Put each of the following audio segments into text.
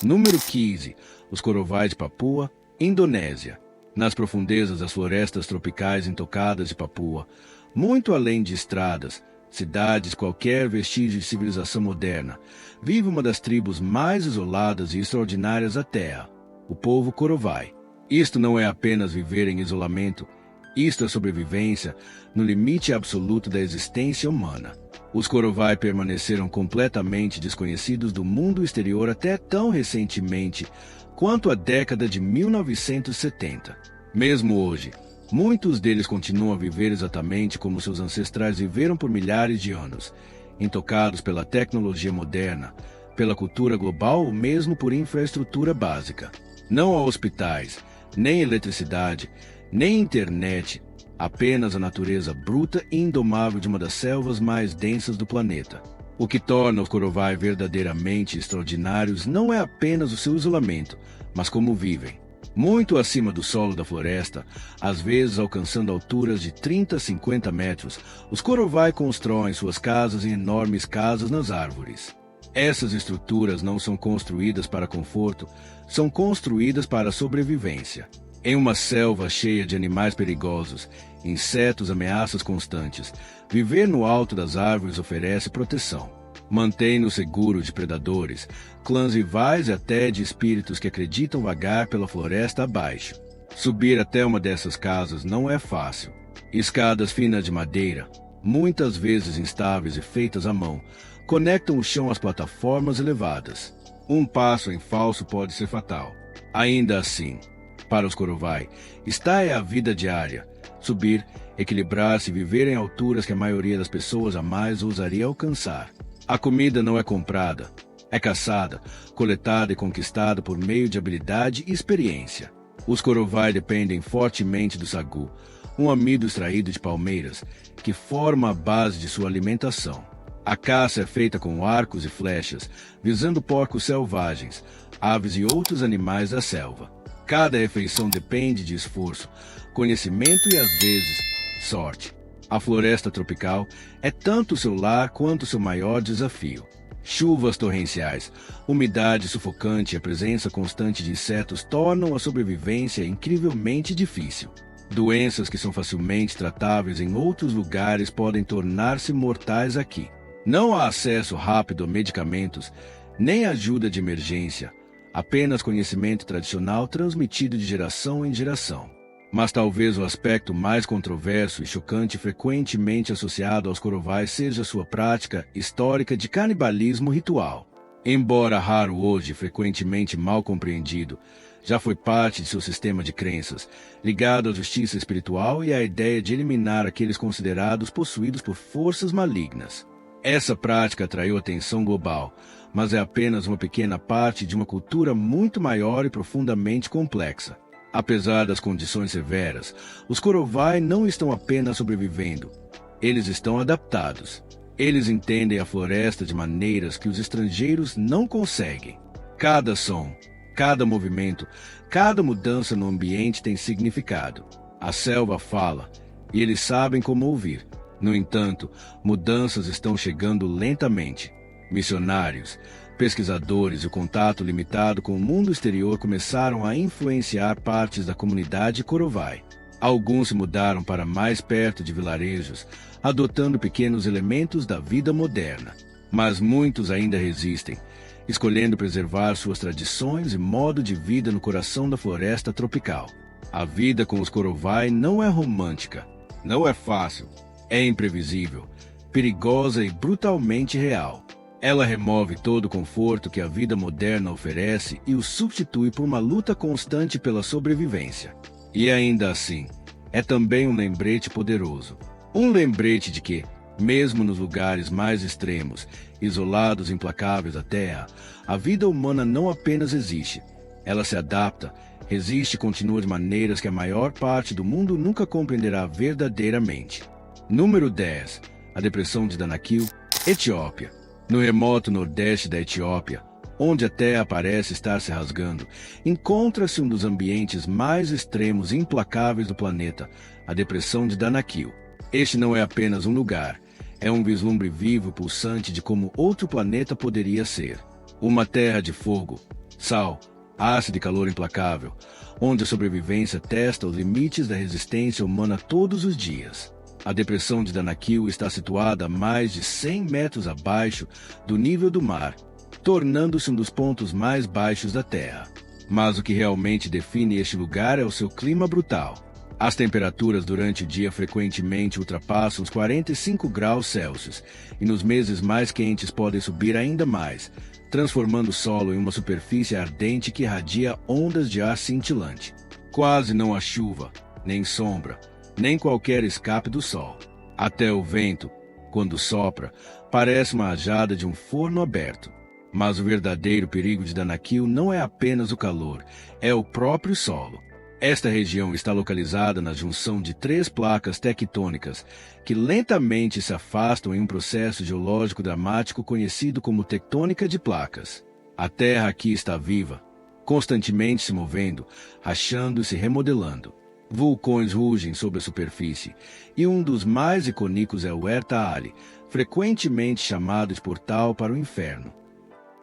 Número 15. Os Corovai de Papua, Indonésia. Nas profundezas das florestas tropicais intocadas de Papua, muito além de estradas, cidades, qualquer vestígio de civilização moderna, vive uma das tribos mais isoladas e extraordinárias da Terra, o povo Corovai. Isto não é apenas viver em isolamento, isto é sobrevivência no limite absoluto da existência humana. Os Corovai permaneceram completamente desconhecidos do mundo exterior até tão recentemente quanto a década de 1970. Mesmo hoje, muitos deles continuam a viver exatamente como seus ancestrais viveram por milhares de anos, intocados pela tecnologia moderna, pela cultura global ou mesmo por infraestrutura básica. Não há hospitais, nem eletricidade, nem internet, apenas a natureza bruta e indomável de uma das selvas mais densas do planeta. O que torna os Corovai verdadeiramente extraordinários não é apenas o seu isolamento, mas como vivem. Muito acima do solo da floresta, às vezes alcançando alturas de 30 a 50 metros, os Corovai constroem suas casas em enormes casas nas árvores. Essas estruturas não são construídas para conforto, são construídas para sobrevivência. Em uma selva cheia de animais perigosos, insetos, ameaças constantes, viver no alto das árvores oferece proteção. Mantém-no seguro de predadores, clãs rivais e até de espíritos que acreditam vagar pela floresta abaixo. Subir até uma dessas casas não é fácil. Escadas finas de madeira, muitas vezes instáveis e feitas à mão, conectam o chão às plataformas elevadas. Um passo em falso pode ser fatal. Ainda assim, para os Corovai, esta é a vida diária. Subir, equilibrar-se e viver em alturas que a maioria das pessoas jamais ousaria alcançar. A comida não é comprada, é caçada, coletada e conquistada por meio de habilidade e experiência. Os Corovai dependem fortemente do sagu, um amido extraído de palmeiras, que forma a base de sua alimentação. A caça é feita com arcos e flechas, visando porcos selvagens, aves e outros animais da selva. Cada refeição depende de esforço, conhecimento e, às vezes, sorte. A floresta tropical é tanto seu lar quanto seu maior desafio. Chuvas torrenciais, umidade sufocante e a presença constante de insetos tornam a sobrevivência incrivelmente difícil. Doenças que são facilmente tratáveis em outros lugares podem tornar-se mortais aqui. Não há acesso rápido a medicamentos, nem ajuda de emergência, apenas conhecimento tradicional transmitido de geração em geração. Mas talvez o aspecto mais controverso e chocante frequentemente associado aos Corovai seja sua prática histórica de canibalismo ritual. Embora raro hoje e frequentemente mal compreendido, já foi parte de seu sistema de crenças, ligado à justiça espiritual e à ideia de eliminar aqueles considerados possuídos por forças malignas. Essa prática atraiu atenção global, mas é apenas uma pequena parte de uma cultura muito maior e profundamente complexa. Apesar das condições severas, os Corovai não estão apenas sobrevivendo, eles estão adaptados. Eles entendem a floresta de maneiras que os estrangeiros não conseguem. Cada som, cada movimento, cada mudança no ambiente tem significado. A selva fala, e eles sabem como ouvir. No entanto, mudanças estão chegando lentamente. Missionários, pesquisadores e o contato limitado com o mundo exterior começaram a influenciar partes da comunidade Corovai. Alguns se mudaram para mais perto de vilarejos, adotando pequenos elementos da vida moderna. Mas muitos ainda resistem, escolhendo preservar suas tradições e modo de vida no coração da floresta tropical. A vida com os Corovai não é romântica, não é fácil, é imprevisível, perigosa e brutalmente real. Ela remove todo o conforto que a vida moderna oferece e o substitui por uma luta constante pela sobrevivência. E ainda assim, é também um lembrete poderoso. Um lembrete de que, mesmo nos lugares mais extremos, isolados e implacáveis da Terra, a vida humana não apenas existe, ela se adapta, resiste e continua de maneiras que a maior parte do mundo nunca compreenderá verdadeiramente. Número 10. A Depressão de Danakil, Etiópia. No remoto nordeste da Etiópia, onde a terra parece estar se rasgando, encontra-se um dos ambientes mais extremos e implacáveis do planeta, a Depressão de Danakil. Este não é apenas um lugar, é um vislumbre vivo e pulsante de como outro planeta poderia ser. Uma terra de fogo, Sal, ácido e calor implacável, onde a sobrevivência testa os limites da resistência humana todos os dias. A depressão de Danakil está situada a mais de 100 metros abaixo do nível do mar, tornando-se um dos pontos mais baixos da Terra. Mas o que realmente define este lugar é o seu clima brutal. As temperaturas durante o dia frequentemente ultrapassam os 45 graus Celsius, e nos meses mais quentes podem subir ainda mais, transformando o solo em uma superfície ardente que irradia ondas de ar cintilante. Quase não há chuva, nem sombra, nem qualquer escape do sol. Até o vento, quando sopra, parece uma rajada de um forno aberto. Mas o verdadeiro perigo de Danakil não é apenas o calor, é o próprio solo. Esta região está localizada na junção de 3 placas tectônicas que lentamente se afastam em um processo geológico dramático conhecido como tectônica de placas. A Terra aqui está viva, constantemente se movendo, rachando e se remodelando. Vulcões rugem sobre a superfície, e um dos mais icônicos é o Erta Ali, frequentemente chamado de portal para o inferno.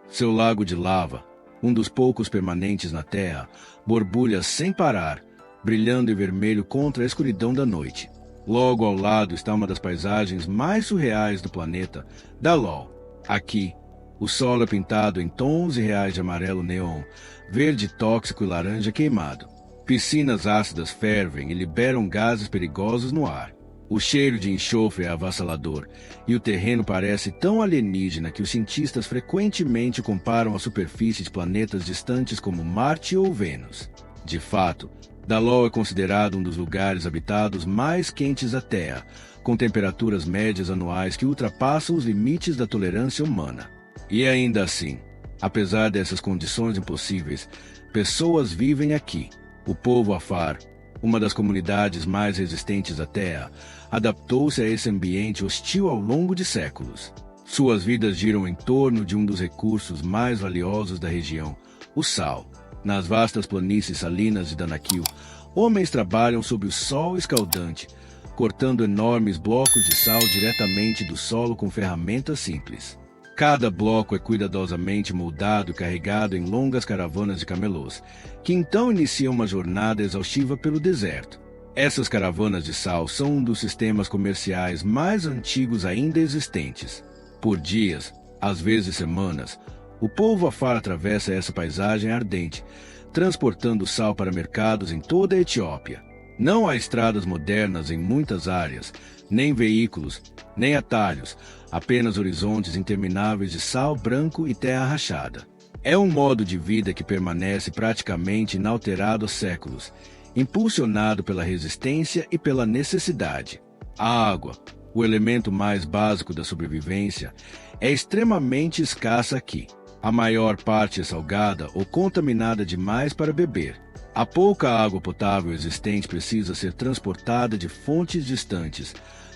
Seu lago de lava, um dos poucos permanentes na Terra, borbulha sem parar, brilhando em vermelho contra a escuridão da noite. Logo ao lado está uma das paisagens mais surreais do planeta, Dalol. Aqui, o solo é pintado em tons irreais de amarelo neon, verde tóxico e laranja queimado. Piscinas ácidas fervem e liberam gases perigosos no ar. O cheiro de enxofre é avassalador, e o terreno parece tão alienígena que os cientistas frequentemente comparam a superfície de planetas distantes como Marte ou Vênus. De fato, Dalol é considerado um dos lugares habitados mais quentes da Terra, com temperaturas médias anuais que ultrapassam os limites da tolerância humana. E ainda assim, apesar dessas condições impossíveis, pessoas vivem aqui. O povo Afar, uma das comunidades mais resistentes da Terra, adaptou-se a esse ambiente hostil ao longo de séculos. Suas vidas giram em torno de um dos recursos mais valiosos da região, o sal. Nas vastas planícies salinas de Danakil, homens trabalham sob o sol escaldante, cortando enormes blocos de sal diretamente do solo com ferramentas simples. Cada bloco é cuidadosamente moldado e carregado em longas caravanas de camelôs, que então iniciam uma jornada exaustiva pelo deserto. Essas caravanas de sal são um dos sistemas comerciais mais antigos ainda existentes. Por dias, às vezes semanas, o povo Afar atravessa essa paisagem ardente, transportando sal para mercados em toda a Etiópia. Não há estradas modernas em muitas áreas, nem veículos, nem atalhos, apenas horizontes intermináveis de sal branco e terra rachada. É um modo de vida que permanece praticamente inalterado há séculos, impulsionado pela resistência e pela necessidade. A água, o elemento mais básico da sobrevivência, é extremamente escassa aqui. A maior parte é salgada ou contaminada demais para beber. A pouca água potável existente precisa ser transportada de fontes distantes,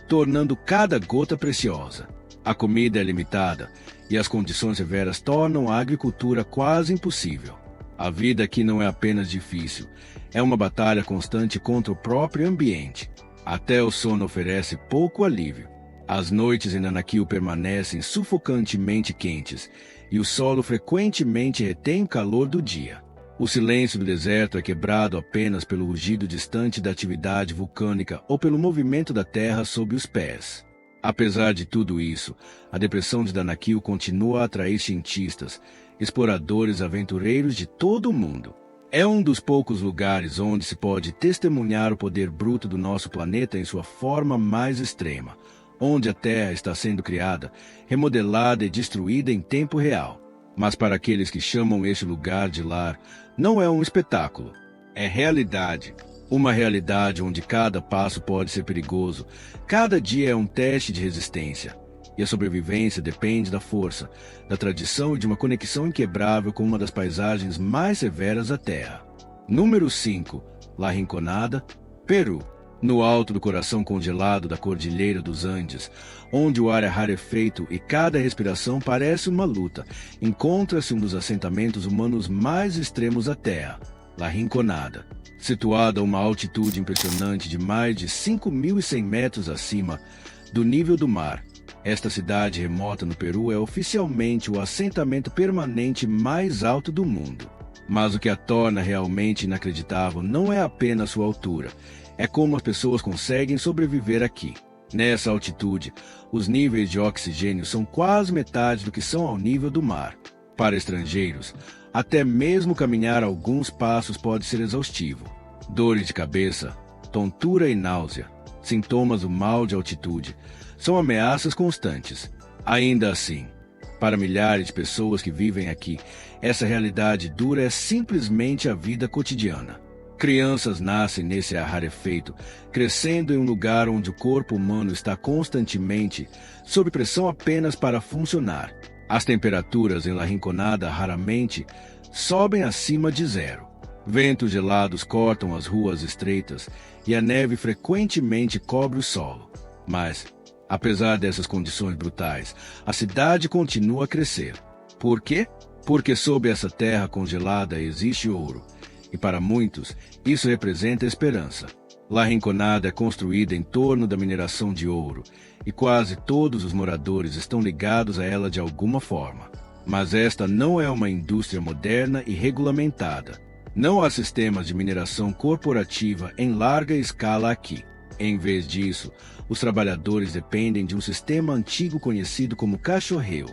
tornando cada gota preciosa. A comida é limitada e as condições severas tornam a agricultura quase impossível. A vida aqui não é apenas difícil, é uma batalha constante contra o próprio ambiente. Até o sono oferece pouco alívio. As noites em Danakil permanecem sufocantemente quentes e o solo frequentemente retém o calor do dia. O silêncio do deserto é quebrado apenas pelo rugido distante da atividade vulcânica ou pelo movimento da terra sob os pés. Apesar de tudo isso, a depressão de Danakil continua a atrair cientistas, exploradores e aventureiros de todo o mundo. É um dos poucos lugares onde se pode testemunhar o poder bruto do nosso planeta em sua forma mais extrema, onde a Terra está sendo criada, remodelada e destruída em tempo real. Mas para aqueles que chamam este lugar de lar, não é um espetáculo, é realidade. Uma realidade onde cada passo pode ser perigoso, cada dia é um teste de resistência. E a sobrevivência depende da força, da tradição e de uma conexão inquebrável com uma das paisagens mais severas da Terra. Número 5. La Rinconada, Peru. No alto do coração congelado da Cordilheira dos Andes, onde o ar é rarefeito e cada respiração parece uma luta, encontra-se um dos assentamentos humanos mais extremos da Terra, La Rinconada. Situada a uma altitude impressionante de mais de 5.100 metros acima do nível do mar, esta cidade remota no Peru é oficialmente o assentamento permanente mais alto do mundo. Mas o que a torna realmente inacreditável não é apenas sua altura, é como as pessoas conseguem sobreviver aqui. Nessa altitude, os níveis de oxigênio são quase metade do que são ao nível do mar. Para estrangeiros, até mesmo caminhar alguns passos pode ser exaustivo. Dores de cabeça, tontura e náusea, sintomas do mal de altitude, são ameaças constantes. Ainda assim, para milhares de pessoas que vivem aqui, essa realidade dura é simplesmente a vida cotidiana. Crianças nascem nesse ar rarefeito, crescendo em um lugar onde o corpo humano está constantemente sob pressão apenas para funcionar. As temperaturas em La Rinconada raramente sobem acima de zero. Ventos gelados cortam as ruas estreitas e a neve frequentemente cobre o solo. Mas, apesar dessas condições brutais, a cidade continua a crescer. Por quê? Porque sob essa terra congelada existe ouro. E para muitos, isso representa esperança. La Rinconada é construída em torno da mineração de ouro, e quase todos os moradores estão ligados a ela de alguma forma. Mas esta não é uma indústria moderna e regulamentada. Não há sistemas de mineração corporativa em larga escala aqui. Em vez disso, os trabalhadores dependem de um sistema antigo conhecido como cachorreu.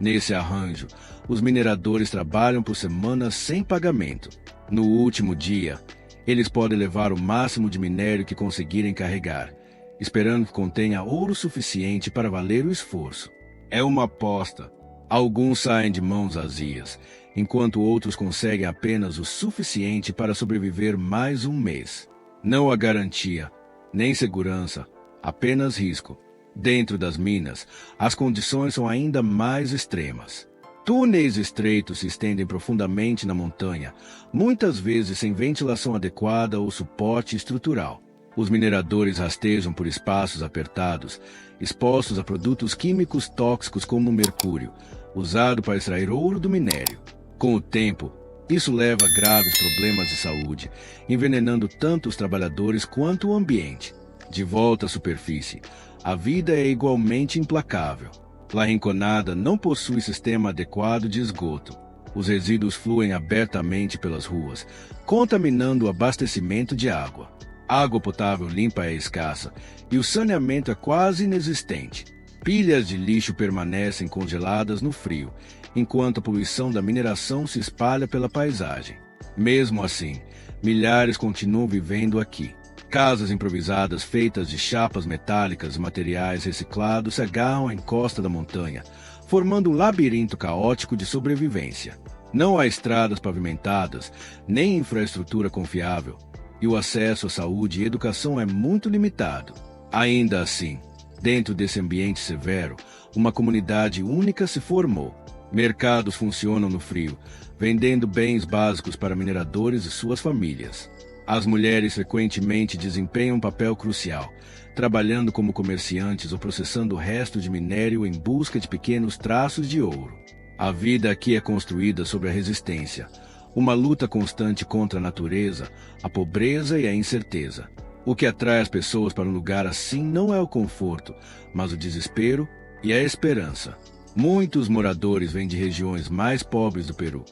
Nesse arranjo, os mineradores trabalham por semanas sem pagamento. No último dia, eles podem levar o máximo de minério que conseguirem carregar, esperando que contenha ouro suficiente para valer o esforço. É uma aposta. Alguns saem de mãos vazias, enquanto outros conseguem apenas o suficiente para sobreviver mais um mês. Não há garantia, nem segurança, apenas risco. Dentro das minas, as condições são ainda mais extremas. Túneis estreitos se estendem profundamente na montanha, muitas vezes sem ventilação adequada ou suporte estrutural. Os mineradores rastejam por espaços apertados, expostos a produtos químicos tóxicos como o mercúrio, usado para extrair ouro do minério. Com o tempo, isso leva a graves problemas de saúde, envenenando tanto os trabalhadores quanto o ambiente. De volta à superfície, a vida é igualmente implacável. La Rinconada não possui sistema adequado de esgoto. Os resíduos fluem abertamente pelas ruas, contaminando o abastecimento de água. A água potável limpa é escassa e o saneamento é quase inexistente. Pilhas de lixo permanecem congeladas no frio, enquanto a poluição da mineração se espalha pela paisagem. Mesmo assim, milhares continuam vivendo aqui. Casas improvisadas feitas de chapas metálicas e materiais reciclados se agarram à encosta da montanha, formando um labirinto caótico de sobrevivência. Não há estradas pavimentadas, nem infraestrutura confiável, e o acesso à saúde e educação é muito limitado. Ainda assim, dentro desse ambiente severo, uma comunidade única se formou. Mercados funcionam no frio, vendendo bens básicos para mineradores e suas famílias. As mulheres frequentemente desempenham um papel crucial, trabalhando como comerciantes ou processando o resto de minério em busca de pequenos traços de ouro. A vida aqui é construída sobre a resistência, uma luta constante contra a natureza, a pobreza e a incerteza. O que atrai as pessoas para um lugar assim não é o conforto, mas o desespero e a esperança. Muitos moradores vêm de regiões mais pobres do Peru,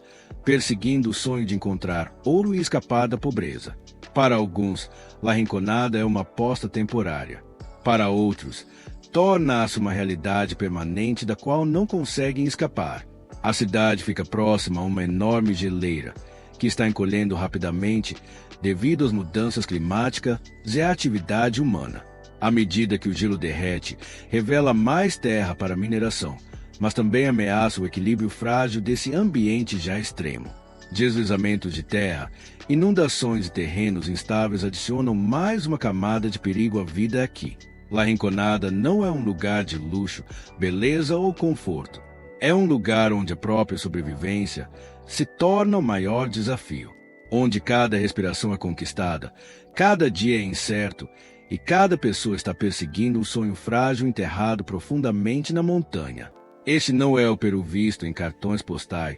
perseguindo o sonho de encontrar ouro e escapar da pobreza. Para alguns, La Rinconada é uma aposta temporária. Para outros, torna-se uma realidade permanente da qual não conseguem escapar. A cidade fica próxima a uma enorme geleira, que está encolhendo rapidamente devido às mudanças climáticas e à atividade humana. À medida que o gelo derrete, revela mais terra para a mineração, mas também ameaça o equilíbrio frágil desse ambiente já extremo. Deslizamentos de terra, inundações e terrenos instáveis adicionam mais uma camada de perigo à vida aqui. La Rinconada não é um lugar de luxo, beleza ou conforto. É um lugar onde a própria sobrevivência se torna o maior desafio, onde cada respiração é conquistada, cada dia é incerto e cada pessoa está perseguindo um sonho frágil enterrado profundamente na montanha. Este não é o Peru visto em cartões postais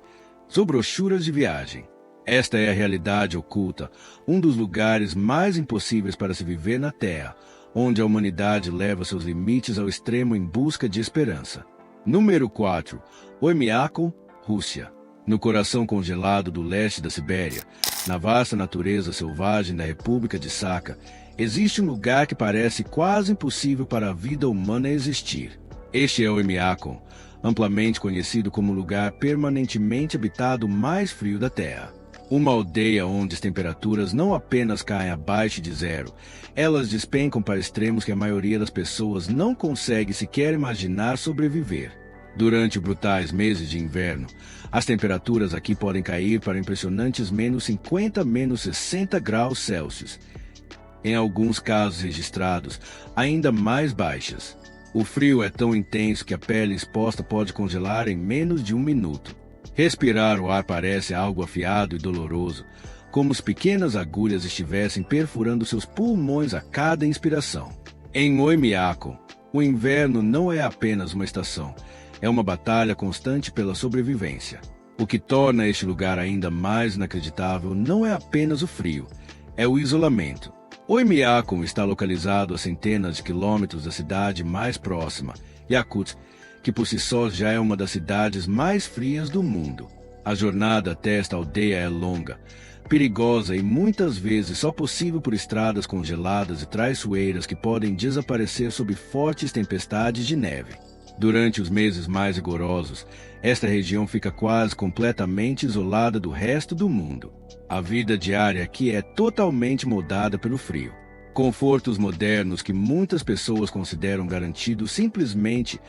ou brochuras de viagem. Esta é a realidade oculta, um dos lugares mais impossíveis para se viver na Terra, onde a humanidade leva seus limites ao extremo em busca de esperança. Número 4. Oymyakon, Rússia. No coração congelado do leste da Sibéria, na vasta natureza selvagem da República de Sakha, existe um lugar que parece quase impossível para a vida humana existir. Este é Oymyakon, amplamente conhecido como o lugar permanentemente habitado mais frio da Terra. Uma aldeia onde as temperaturas não apenas caem abaixo de zero, elas despencam para extremos que a maioria das pessoas não consegue sequer imaginar sobreviver. Durante os brutais meses de inverno, as temperaturas aqui podem cair para impressionantes -50, -60 graus Celsius. Em alguns casos registrados, ainda mais baixas. O frio é tão intenso que a pele exposta pode congelar em menos de um minuto. Respirar o ar parece algo afiado e doloroso, como se pequenas agulhas estivessem perfurando seus pulmões a cada inspiração. Em Oymyakon, o inverno não é apenas uma estação, é uma batalha constante pela sobrevivência. O que torna este lugar ainda mais inacreditável não é apenas o frio, é o isolamento. Oymyakon está localizado a centenas de quilômetros da cidade mais próxima, Yakutsk, que por si só já é uma das cidades mais frias do mundo. A jornada até esta aldeia é longa, perigosa e muitas vezes só possível por estradas congeladas e traiçoeiras que podem desaparecer sob fortes tempestades de neve. Durante os meses mais rigorosos, esta região fica quase completamente isolada do resto do mundo. A vida diária aqui é totalmente moldada pelo frio. Confortos modernos que muitas pessoas consideram garantidos simplesmente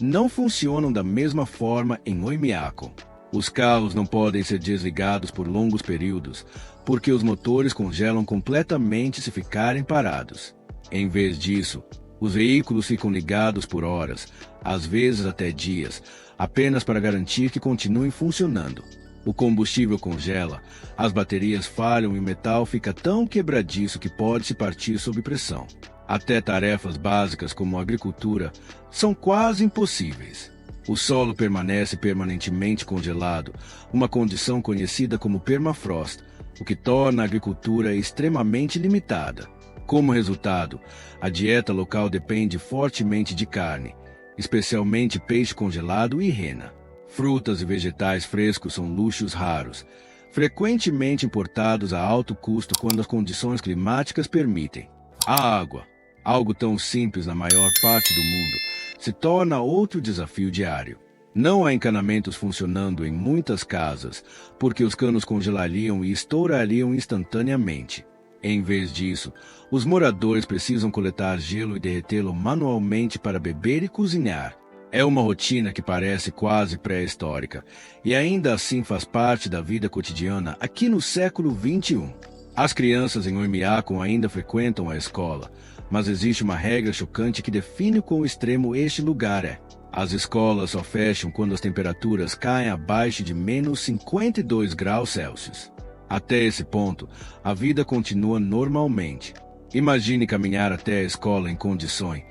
não funcionam da mesma forma em Oymyakon. Os carros não podem ser desligados por longos períodos, porque os motores congelam completamente se ficarem parados. Em vez disso, os veículos ficam ligados por horas, às vezes até dias, apenas para garantir que continuem funcionando. O combustível congela, as baterias falham e o metal fica tão quebradiço que pode se partir sob pressão. Até tarefas básicas como a agricultura são quase impossíveis. O solo permanece permanentemente congelado, uma condição conhecida como permafrost, o que torna a agricultura extremamente limitada. Como resultado, a dieta local depende fortemente de carne, especialmente peixe congelado e rena. Frutas e vegetais frescos são luxos raros, frequentemente importados a alto custo quando as condições climáticas permitem. A água, algo tão simples na maior parte do mundo, se torna outro desafio diário. Não há encanamentos funcionando em muitas casas, porque os canos congelariam e estourariam instantaneamente. Em vez disso, os moradores precisam coletar gelo e derretê-lo manualmente para beber e cozinhar. É uma rotina que parece quase pré-histórica, e ainda assim faz parte da vida cotidiana aqui no século XXI. As crianças em Oymyakon ainda frequentam a escola, mas existe uma regra chocante que define quão extremo este lugar é. As escolas só fecham quando as temperaturas caem abaixo de -52 graus Celsius. Até esse ponto, a vida continua normalmente. Imagine caminhar até a escola em condições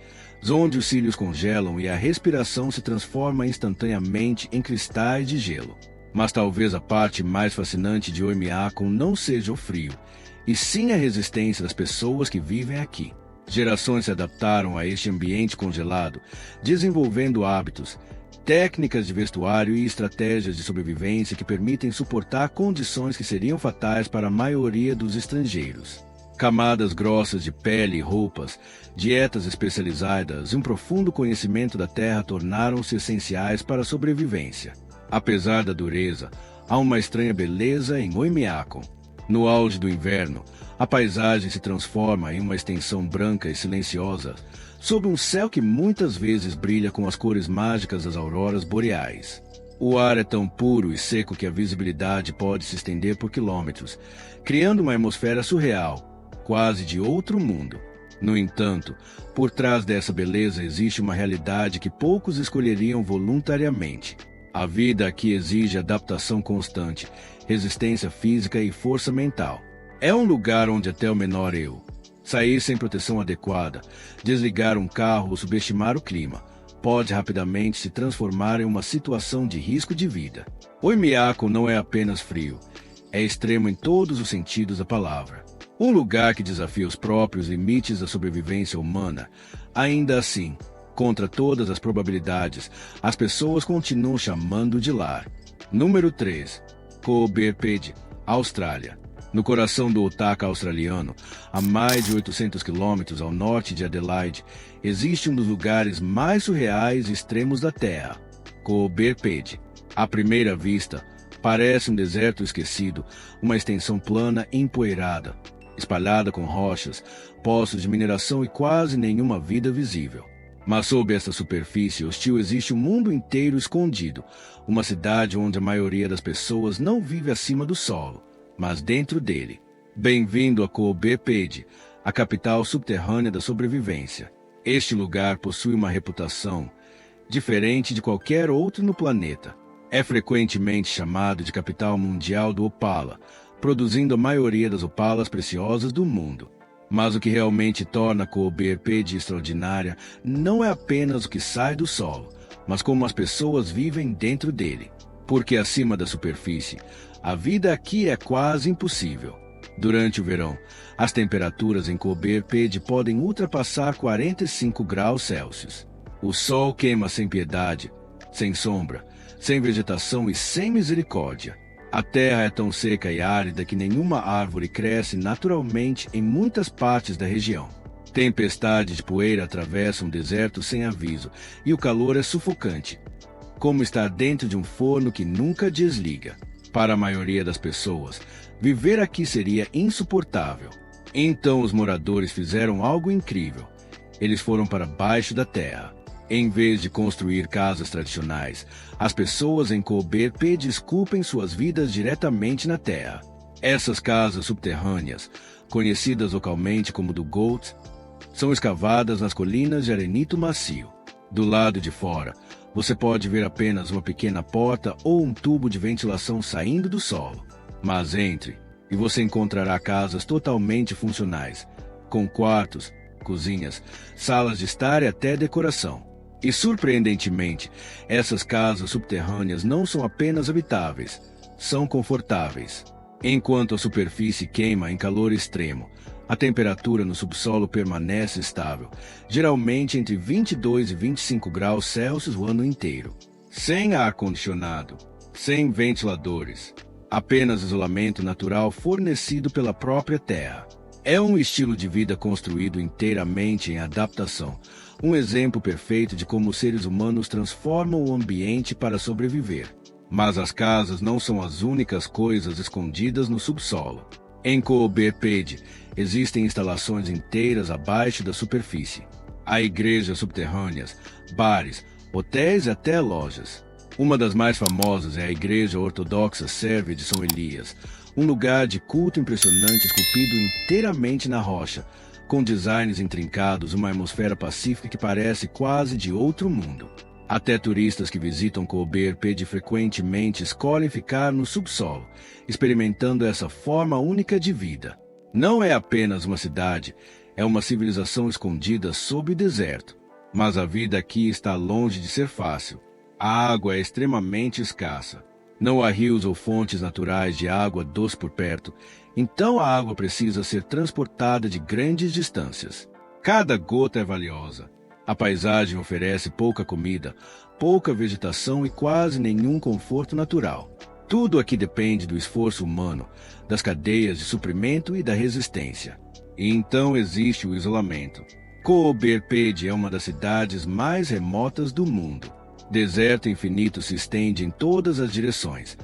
onde os cílios congelam e a respiração se transforma instantaneamente em cristais de gelo. Mas talvez a parte mais fascinante de Oymyakon não seja o frio, e sim a resistência das pessoas que vivem aqui. Gerações se adaptaram a este ambiente congelado, desenvolvendo hábitos, técnicas de vestuário e estratégias de sobrevivência que permitem suportar condições que seriam fatais para a maioria dos estrangeiros. Camadas grossas de pele e roupas, dietas especializadas e um profundo conhecimento da terra tornaram-se essenciais para a sobrevivência. Apesar da dureza, há uma estranha beleza em Oymyakon. No auge do inverno, a paisagem se transforma em uma extensão branca e silenciosa, sob um céu que muitas vezes brilha com as cores mágicas das auroras boreais. O ar é tão puro e seco que a visibilidade pode se estender por quilômetros, criando uma atmosfera surreal, quase de outro mundo. No entanto, por trás dessa beleza existe uma realidade que poucos escolheriam voluntariamente. A vida aqui exige adaptação constante, resistência física e força mental. É um lugar onde até o menor erro, sair sem proteção adequada, desligar um carro ou subestimar o clima, pode rapidamente se transformar em uma situação de risco de vida. Oymyakon não é apenas frio, é extremo em todos os sentidos da palavra. Um lugar que desafia os próprios limites da sobrevivência humana. Ainda assim, contra todas as probabilidades, as pessoas continuam chamando de lar. Número 3. Cobb, Austrália. No coração do Otaka australiano, a mais de 800 quilômetros ao norte de Adelaide, existe um dos lugares mais surreais e extremos da Terra. Cobb, à primeira vista, parece um deserto esquecido, uma extensão plana e empoeirada, espalhada com rochas, poços de mineração e quase nenhuma vida visível. Mas sob esta superfície hostil existe um mundo inteiro escondido, uma cidade onde a maioria das pessoas não vive acima do solo, mas dentro dele. Bem-vindo a Cobb, a capital subterrânea da sobrevivência. Este lugar possui uma reputação diferente de qualquer outro no planeta. É frequentemente chamado de capital mundial do opala, produzindo a maioria das opalas preciosas do mundo. Mas o que realmente torna Cobb extraordinária não é apenas o que sai do solo, mas como as pessoas vivem dentro dele. Porque acima da superfície, a vida aqui é quase impossível. Durante o verão, as temperaturas em Cobb podem ultrapassar 45 graus Celsius. O sol queima sem piedade, sem sombra, sem vegetação e sem misericórdia. A terra é tão seca e árida que nenhuma árvore cresce naturalmente em muitas partes da região. Tempestades de poeira atravessam o deserto sem aviso e o calor é sufocante, como estar dentro de um forno que nunca desliga. Para a maioria das pessoas, viver aqui seria insuportável. Então os moradores fizeram algo incrível. Eles foram para baixo da terra. Em vez de construir casas tradicionais, as pessoas em Cobb esculpem suas vidas diretamente na terra. Essas casas subterrâneas, conhecidas localmente como do Goat, são escavadas nas colinas de arenito macio. Do lado de fora, você pode ver apenas uma pequena porta ou um tubo de ventilação saindo do solo. Mas entre, e você encontrará casas totalmente funcionais, com quartos, cozinhas, salas de estar e até decoração. E surpreendentemente, essas casas subterrâneas não são apenas habitáveis, são confortáveis. Enquanto a superfície queima em calor extremo, a temperatura no subsolo permanece estável, geralmente entre 22 e 25 graus Celsius o ano inteiro. Sem ar-condicionado, sem ventiladores, apenas isolamento natural fornecido pela própria terra. É um estilo de vida construído inteiramente em adaptação, um exemplo perfeito de como os seres humanos transformam o ambiente para sobreviver. Mas as casas não são as únicas coisas escondidas no subsolo. Em Cobb existem instalações inteiras abaixo da superfície. Há igrejas subterrâneas, bares, hotéis e até lojas. Uma das mais famosas é a Igreja Ortodoxa Sérvia de São Elias, um lugar de culto impressionante esculpido inteiramente na rocha, com designs intrincados, uma atmosfera pacífica que parece quase de outro mundo. Até turistas que visitam Cobb frequentemente escolhem ficar no subsolo, experimentando essa forma única de vida. Não é apenas uma cidade, é uma civilização escondida sob o deserto. Mas a vida aqui está longe de ser fácil. A água é extremamente escassa. Não há rios ou fontes naturais de água doce por perto, então a água precisa ser transportada de grandes distâncias. Cada gota é valiosa. A paisagem oferece pouca comida, pouca vegetação e quase nenhum conforto natural. Tudo aqui depende do esforço humano, das cadeias de suprimento e da resistência. E então existe o isolamento. Cobb é uma das cidades mais remotas do mundo. Deserto infinito se estende em todas as direções,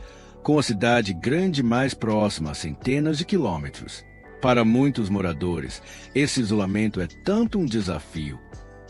com a cidade grande mais próxima a centenas de quilômetros. Para muitos moradores, esse isolamento é tanto um desafio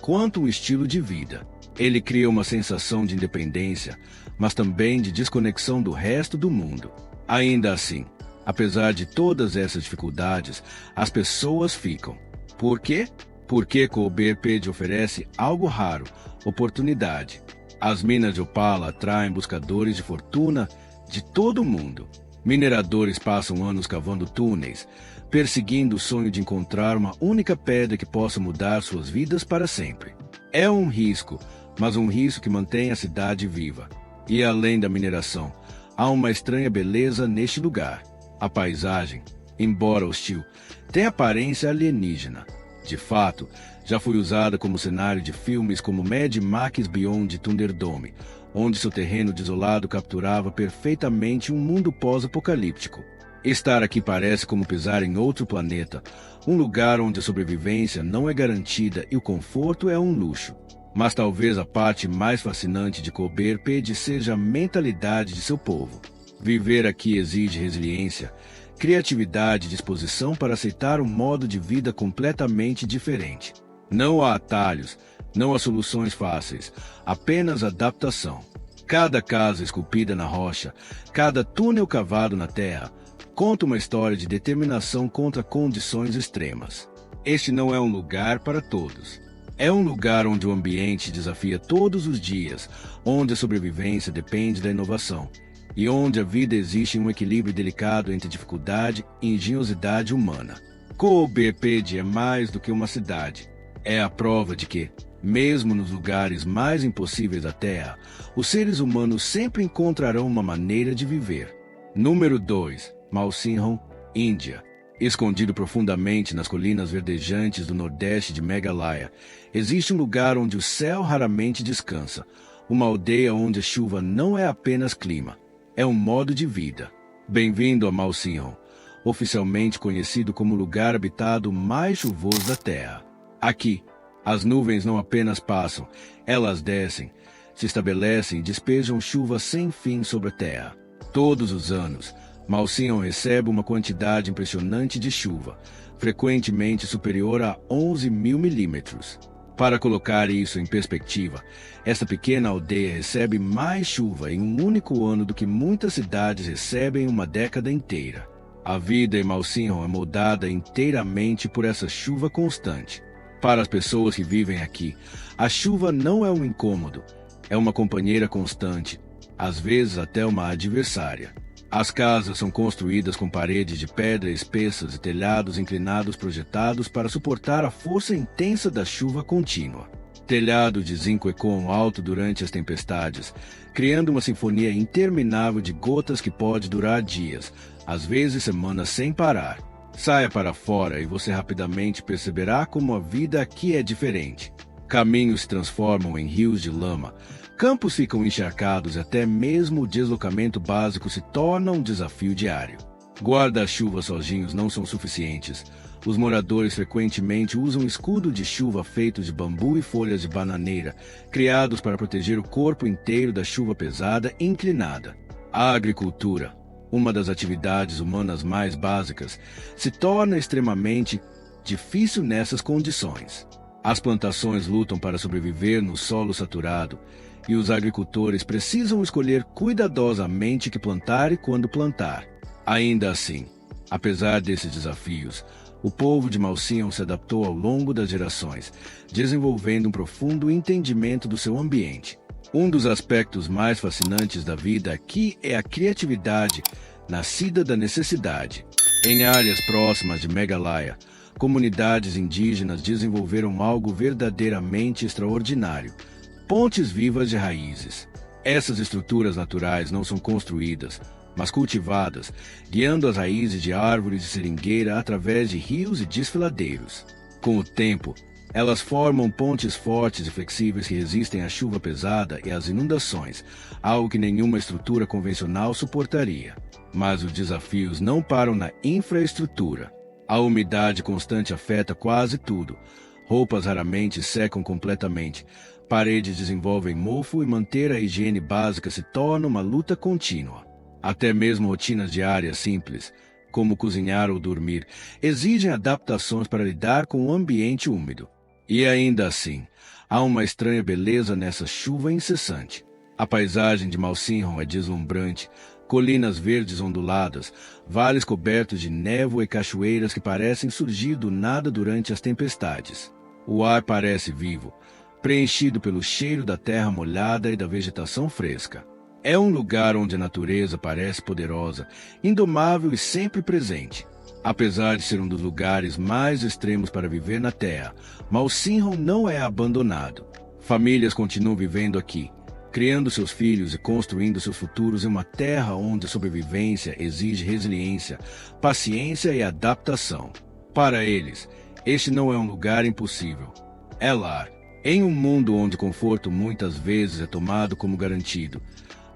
quanto um estilo de vida. Ele cria uma sensação de independência, mas também de desconexão do resto do mundo. Ainda assim, apesar de todas essas dificuldades, as pessoas ficam. Por quê? Porque Cobb oferece algo raro, oportunidade. As minas de opala atraem buscadores de fortuna de todo o mundo. Mineradores passam anos cavando túneis, perseguindo o sonho de encontrar uma única pedra que possa mudar suas vidas para sempre. É um risco, mas um risco que mantém a cidade viva. E além da mineração, há uma estranha beleza neste lugar. A paisagem, embora hostil, tem aparência alienígena. De fato, já foi usada como cenário de filmes como Mad Max Beyond Thunderdome, onde seu terreno desolado capturava perfeitamente um mundo pós-apocalíptico. Estar aqui parece como pisar em outro planeta, um lugar onde a sobrevivência não é garantida e o conforto é um luxo. Mas talvez a parte mais fascinante de Cober Pedy seja a mentalidade de seu povo. Viver aqui exige resiliência, criatividade e disposição para aceitar um modo de vida completamente diferente. Não há atalhos, não há soluções fáceis, apenas adaptação. Cada casa esculpida na rocha, cada túnel cavado na terra, conta uma história de determinação contra condições extremas. Este não é um lugar para todos. É um lugar onde o ambiente desafia todos os dias, onde a sobrevivência depende da inovação, e onde a vida existe em um equilíbrio delicado entre dificuldade e engenhosidade humana. Cober Pedy é mais do que uma cidade. É a prova de que, mesmo nos lugares mais impossíveis da Terra, os seres humanos sempre encontrarão uma maneira de viver. Número 2. Mawsynham, Índia. Escondido profundamente nas colinas verdejantes do nordeste de Meghalaya, existe um lugar onde o céu raramente descansa, uma aldeia onde a chuva não é apenas clima, é um modo de vida. Bem-vindo a Mawsynham, oficialmente conhecido como o lugar habitado mais chuvoso da Terra. Aqui, as nuvens não apenas passam, elas descem, se estabelecem e despejam chuva sem fim sobre a Terra. Todos os anos, Mawsynham recebe uma quantidade impressionante de chuva, frequentemente superior a 11 mil milímetros. Para colocar isso em perspectiva, essa pequena aldeia recebe mais chuva em um único ano do que muitas cidades recebem em uma década inteira. A vida em Mawsynham é moldada inteiramente por essa chuva constante. Para as pessoas que vivem aqui, a chuva não é um incômodo, é uma companheira constante, às vezes até uma adversária. As casas são construídas com paredes de pedra espessas e telhados inclinados projetados para suportar a força intensa da chuva contínua. Telhados de zinco ecoam alto durante as tempestades, criando uma sinfonia interminável de gotas que pode durar dias, às vezes semanas sem parar. Saia para fora e você rapidamente perceberá como a vida aqui é diferente. Caminhos se transformam em rios de lama, campos ficam encharcados e até mesmo o deslocamento básico se torna um desafio diário. Guarda-chuvas sozinhos não são suficientes. Os moradores frequentemente usam escudo de chuva feitos de bambu e folhas de bananeira, criados para proteger o corpo inteiro da chuva pesada e inclinada. A agricultura, uma das atividades humanas mais básicas, se torna extremamente difícil nessas condições. As plantações lutam para sobreviver no solo saturado, e os agricultores precisam escolher cuidadosamente que plantar e quando plantar. Ainda assim, apesar desses desafios, o povo de Mawsynham se adaptou ao longo das gerações, desenvolvendo um profundo entendimento do seu ambiente. Um dos aspectos mais fascinantes da vida aqui é a criatividade, nascida da necessidade. Em áreas próximas de Meghalaya, comunidades indígenas desenvolveram algo verdadeiramente extraordinário: pontes vivas de raízes. Essas estruturas naturais não são construídas, mas cultivadas, guiando as raízes de árvores de seringueira através de rios e desfiladeiros. Com o tempo, elas formam pontes fortes e flexíveis que resistem à chuva pesada e às inundações, algo que nenhuma estrutura convencional suportaria. Mas os desafios não param na infraestrutura. A umidade constante afeta quase tudo. Roupas raramente secam completamente. Paredes desenvolvem mofo e manter a higiene básica se torna uma luta contínua. Até mesmo rotinas diárias simples, como cozinhar ou dormir, exigem adaptações para lidar com o ambiente úmido. E ainda assim, há uma estranha beleza nessa chuva incessante. A paisagem de Mawsynham é deslumbrante, colinas verdes onduladas, vales cobertos de névoa e cachoeiras que parecem surgir do nada durante as tempestades. O ar parece vivo, preenchido pelo cheiro da terra molhada e da vegetação fresca. É um lugar onde a natureza parece poderosa, indomável e sempre presente. Apesar de ser um dos lugares mais extremos para viver na Terra, Mawsynham não é abandonado. Famílias continuam vivendo aqui, criando seus filhos e construindo seus futuros em uma terra onde a sobrevivência exige resiliência, paciência e adaptação. Para eles, este não é um lugar impossível. É lar. Em um mundo onde o conforto muitas vezes é tomado como garantido,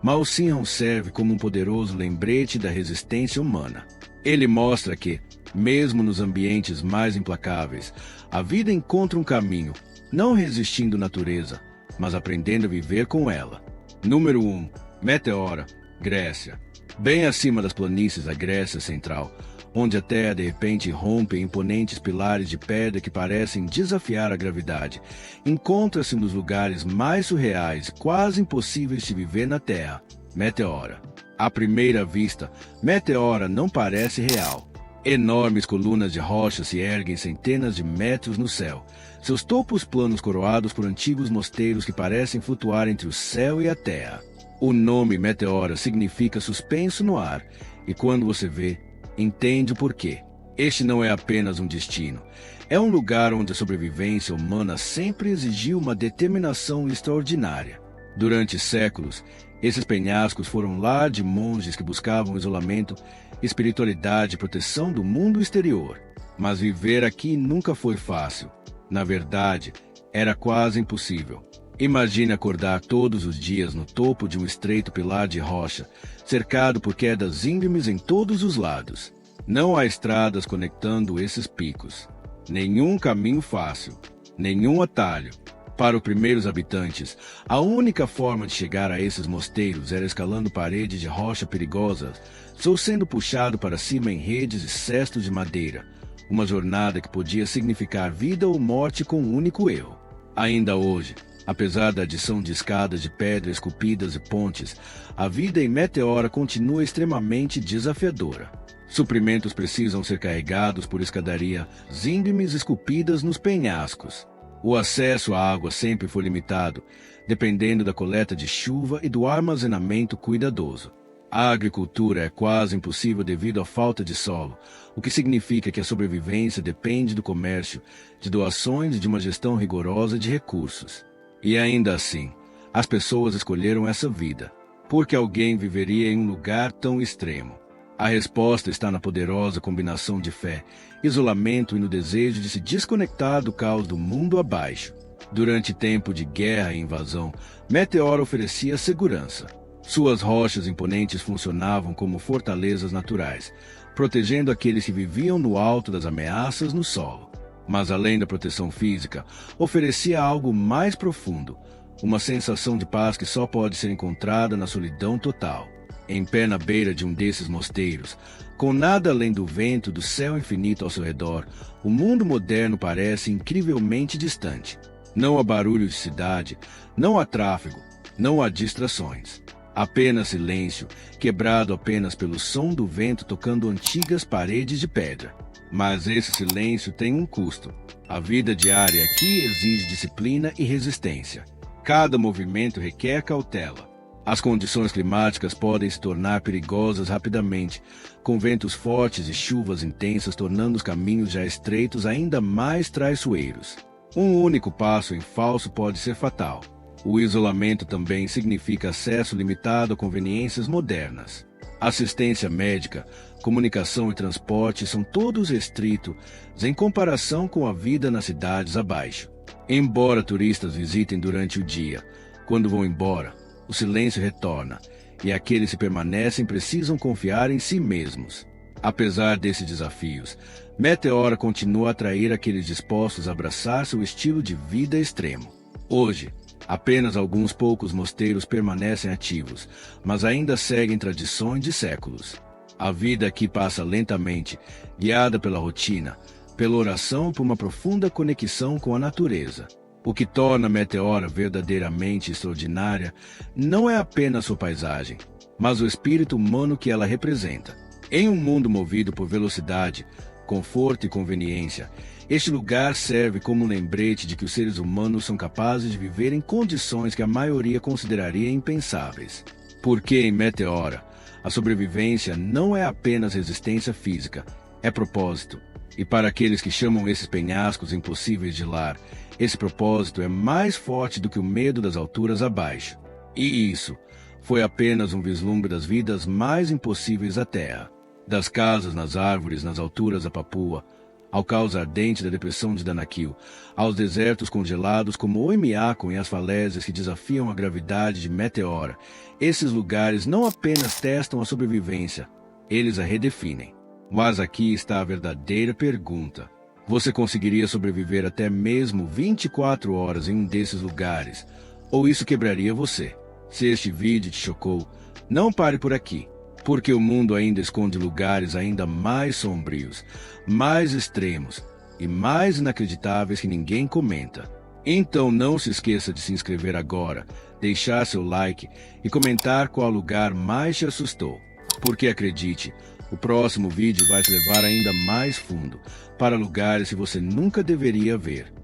Mao Xinhong serve como um poderoso lembrete da resistência humana. Ele mostra que, mesmo nos ambientes mais implacáveis, a vida encontra um caminho, não resistindo à natureza, mas aprendendo a viver com ela. Número 1. Meteora, Grécia. Bem acima das planícies da Grécia Central, onde a terra de repente rompe em imponentes pilares de pedra que parecem desafiar a gravidade, encontra-se nos lugares mais surreais, quase impossíveis de viver na Terra. Meteora. À primeira vista, Meteora não parece real. Enormes colunas de rocha se erguem centenas de metros no céu, seus topos planos coroados por antigos mosteiros que parecem flutuar entre o céu e a terra. O nome Meteora significa suspenso no ar, e quando você vê, entende o porquê. Este não é apenas um destino. É um lugar onde a sobrevivência humana sempre exigiu uma determinação extraordinária. Durante séculos, esses penhascos foram lar de monges que buscavam isolamento, espiritualidade e proteção do mundo exterior. Mas viver aqui nunca foi fácil. Na verdade, era quase impossível. Imagine acordar todos os dias no topo de um estreito pilar de rocha, cercado por quedas íngremes em todos os lados. Não há estradas conectando esses picos. Nenhum caminho fácil. Nenhum atalho. Para os primeiros habitantes, a única forma de chegar a esses mosteiros era escalando paredes de rocha perigosas, ou sendo puxado para cima em redes e cestos de madeira. Uma jornada que podia significar vida ou morte com um único erro. Ainda hoje, apesar da adição de escadas de pedra esculpidas e pontes, a vida em Meteora continua extremamente desafiadora. Suprimentos precisam ser carregados por escadarias íngremes esculpidas nos penhascos. O acesso à água sempre foi limitado, dependendo da coleta de chuva e do armazenamento cuidadoso. A agricultura é quase impossível devido à falta de solo, o que significa que a sobrevivência depende do comércio, de doações e de uma gestão rigorosa de recursos. E ainda assim, as pessoas escolheram essa vida, porque alguém viveria em um lugar tão extremo. A resposta está na poderosa combinação de fé, isolamento e no desejo de se desconectar do caos do mundo abaixo. Durante tempo de guerra e invasão, Meteora oferecia segurança. Suas rochas imponentes funcionavam como fortalezas naturais, protegendo aqueles que viviam no alto das ameaças no solo. Mas além da proteção física, oferecia algo mais profundo, uma sensação de paz que só pode ser encontrada na solidão total. Em pé na beira de um desses mosteiros, com nada além do vento do céu infinito ao seu redor, o mundo moderno parece incrivelmente distante. Não há barulho de cidade, não há tráfego, não há distrações. Apenas silêncio, quebrado apenas pelo som do vento tocando antigas paredes de pedra. Mas esse silêncio tem um custo. A vida diária aqui exige disciplina e resistência. Cada movimento requer cautela. As condições climáticas podem se tornar perigosas rapidamente, com ventos fortes e chuvas intensas tornando os caminhos já estreitos ainda mais traiçoeiros. Um único passo em falso pode ser fatal. O isolamento também significa acesso limitado a conveniências modernas. Assistência médica, comunicação e transporte são todos restritos em comparação com a vida nas cidades abaixo. Embora turistas visitem durante o dia, quando vão embora, o silêncio retorna, e aqueles que permanecem precisam confiar em si mesmos. Apesar desses desafios, Meteora continua a atrair aqueles dispostos a abraçar seu estilo de vida extremo. Hoje, apenas alguns poucos mosteiros permanecem ativos, mas ainda seguem tradições de séculos. A vida aqui passa lentamente, guiada pela rotina, pela oração e por uma profunda conexão com a natureza. O que torna Meteora verdadeiramente extraordinária não é apenas sua paisagem, mas o espírito humano que ela representa. Em um mundo movido por velocidade, conforto e conveniência, este lugar serve como um lembrete de que os seres humanos são capazes de viver em condições que a maioria consideraria impensáveis. Porque em Meteora, a sobrevivência não é apenas resistência física, é propósito. E para aqueles que chamam esses penhascos impossíveis de lar, esse propósito é mais forte do que o medo das alturas abaixo. E isso foi apenas um vislumbre das vidas mais impossíveis da Terra. Das casas nas árvores nas alturas da Papua, ao caos ardente da depressão de Danakil, aos desertos congelados como Oimiakon e as falésias que desafiam a gravidade de Meteora. Esses lugares não apenas testam a sobrevivência, eles a redefinem. Mas aqui está a verdadeira pergunta. Você conseguiria sobreviver até mesmo 24 horas em um desses lugares? Ou isso quebraria você? Se este vídeo te chocou, não pare por aqui, porque o mundo ainda esconde lugares ainda mais sombrios, mais extremos e mais inacreditáveis que ninguém comenta. Então não se esqueça de se inscrever agora, deixar seu like e comentar qual lugar mais te assustou. Porque acredite, o próximo vídeo vai te levar ainda mais fundo, para lugares que você nunca deveria ver.